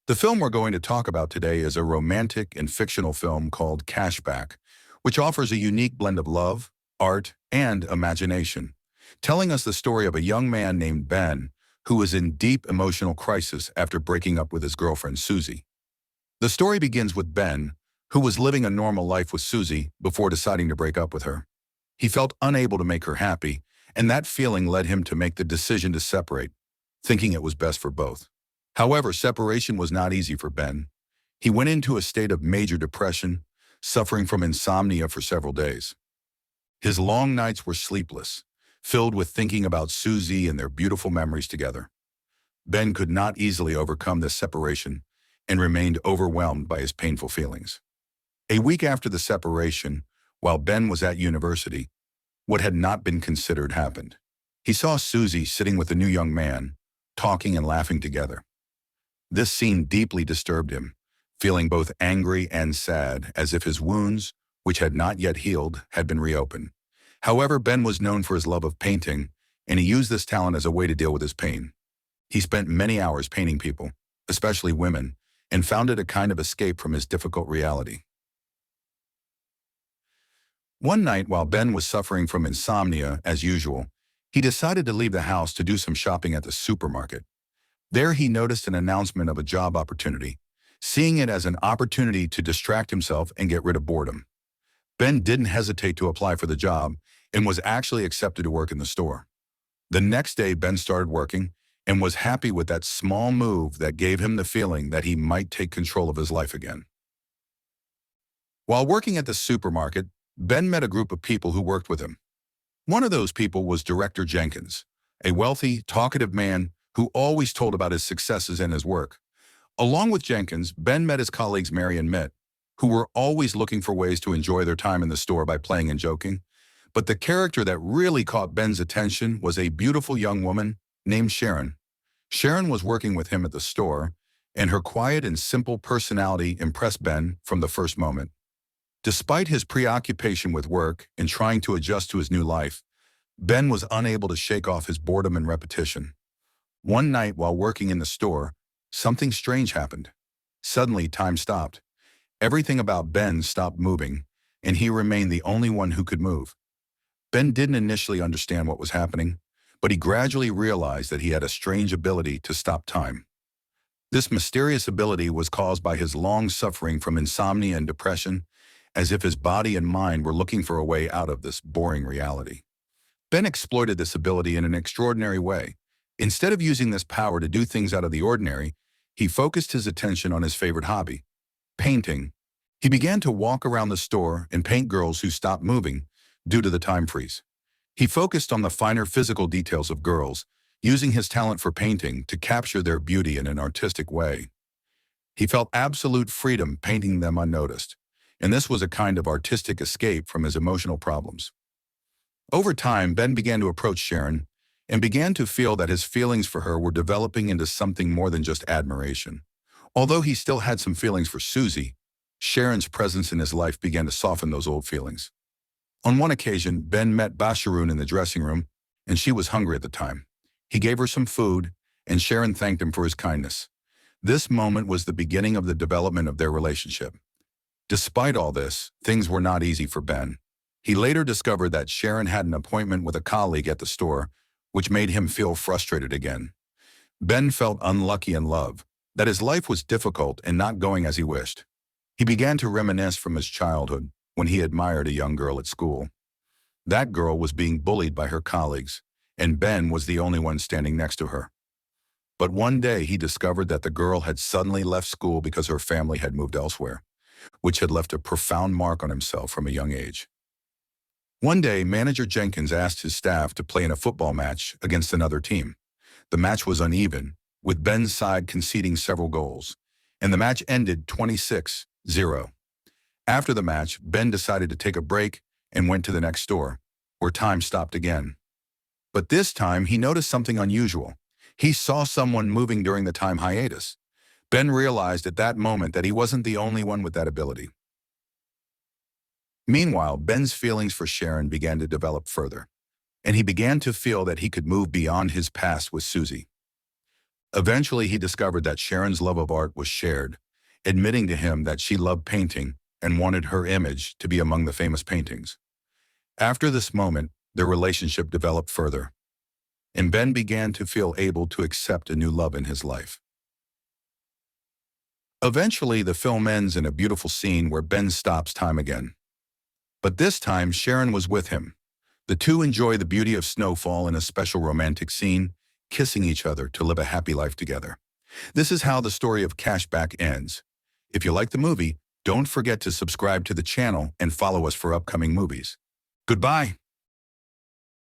The film we're going to talk about today is a romantic and fictional film called Cashback, which offers a unique blend of love, art, and imagination, telling us the story of a young man named Ben who was in deep emotional crisis after breaking up with his girlfriend Susie. The story begins with Ben, who was living a normal life with Susie before deciding to break up with her. He felt unable to make her happy, and that feeling led him to make the decision to separate, thinking it was best for both. However, separation was not easy for Ben. He went into a state of major depression, suffering from insomnia for several days. His long nights were sleepless, filled with thinking about Susie and their beautiful memories together. Ben could not easily overcome this separation and remained overwhelmed by his painful feelings. A week after the separation, while Ben was at university, what had not been considered happened. He saw Susie sitting with a new young man, talking and laughing together. This scene deeply disturbed him, feeling both angry and sad, as if his wounds, which had not yet healed, had been reopened. However, Ben was known for his love of painting, and he used this talent as a way to deal with his pain. He spent many hours painting people, especially women, and found it a kind of escape from his difficult reality. One night, while Ben was suffering from insomnia, as usual, he decided to leave the house to do some shopping at the supermarket. There he noticed an announcement of a job opportunity, seeing it as an opportunity to distract himself and get rid of boredom. Ben didn't hesitate to apply for the job and was actually accepted to work in the store. The next day, Ben started working and was happy with that small move that gave him the feeling that he might take control of his life again. While working at the supermarket, Ben met a group of people who worked with him. One of those people was Director Jenkins, a wealthy, talkative man who always told about his successes and his work. Along with Jenkins, Ben met his colleagues Mary and Mitt, who were always looking for ways to enjoy their time in the store by playing and joking. But the character that really caught Ben's attention was a beautiful young woman named Sharon. Sharon was working with him at the store, and her quiet and simple personality impressed Ben from the first moment. Despite his preoccupation with work and trying to adjust to his new life, Ben was unable to shake off his boredom and repetition. One night while working in the store, something strange happened. Suddenly, time stopped. Everything about Ben stopped moving, and he remained the only one who could move. Ben didn't initially understand what was happening, but he gradually realized that he had a strange ability to stop time. This mysterious ability was caused by his long suffering from insomnia and depression, as if his body and mind were looking for a way out of this boring reality. Ben exploited this ability in an extraordinary way. Instead of using this power to do things out of the ordinary, he focused his attention on his favorite hobby, painting. He began to walk around the store and paint girls who stopped moving due to the time freeze. He focused on the finer physical details of girls, using his talent for painting to capture their beauty in an artistic way. He felt absolute freedom painting them unnoticed, and this was a kind of artistic escape from his emotional problems. Over time, Ben began to approach Sharon and began to feel that his feelings for her were developing into something more than just admiration. Although he still had some feelings for Susie, Sharon's presence in his life began to soften those old feelings. On one occasion, Ben met Basharoon in the dressing room, and she was hungry at the time. He gave her some food, and Sharon thanked him for his kindness. This moment was the beginning of the development of their relationship. Despite all this, things were not easy for Ben. He later discovered that Sharon had an appointment with a colleague at the store, which made him feel frustrated again. Ben felt unlucky in love, that his life was difficult and not going as he wished. He began to reminisce from his childhood when he admired a young girl at school. That girl was being bullied by her colleagues, and Ben was the only one standing next to her. But one day he discovered that the girl had suddenly left school because her family had moved elsewhere, which had left a profound mark on himself from a young age. One day, Manager Jenkins asked his staff to play in a football match against another team. The match was uneven, with Ben's side conceding several goals, and the match ended 26-0. After the match, Ben decided to take a break and went to the next store, where time stopped again. But this time, he noticed something unusual. He saw someone moving during the time hiatus. Ben realized at that moment that he wasn't the only one with that ability. Meanwhile, Ben's feelings for Sharon began to develop further, and he began to feel that he could move beyond his past with Susie. Eventually, he discovered that Sharon's love of art was shared, admitting to him that she loved painting and wanted her image to be among the famous paintings. After this moment, their relationship developed further, and Ben began to feel able to accept a new love in his life. Eventually, the film ends in a beautiful scene where Ben stops time again. But this time, Sharon was with him. The two enjoy the beauty of snowfall in a special romantic scene, kissing each other to live a happy life together. This is how the story of Cashback ends. If you like the movie, don't forget to subscribe to the channel and follow us for upcoming movies. Goodbye.